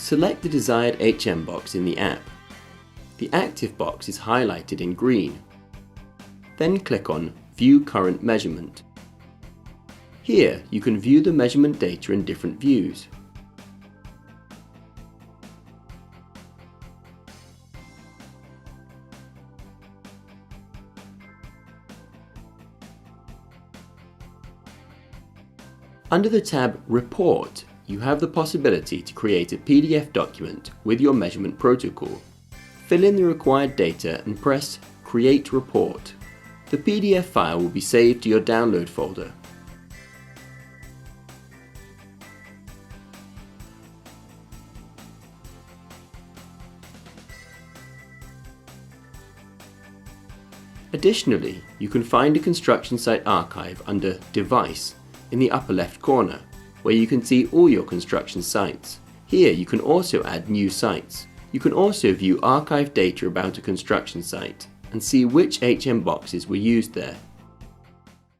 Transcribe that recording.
Select the desired HMBox in the app. The active box is highlighted in green. Then click on View Current Measurement. Here you can view the measurement data in different views. Under the tab Report, you have the possibility to create a PDF document with your measurement protocol. Fill in the required data and press Create Report. The PDF file will be saved to your download folder. Additionally, you can find a construction site archive under Device in the upper left corner, where you can see all your construction sites. Here you can also add new sites. You can also view archived data about a construction site and see which HMBoxes were used there.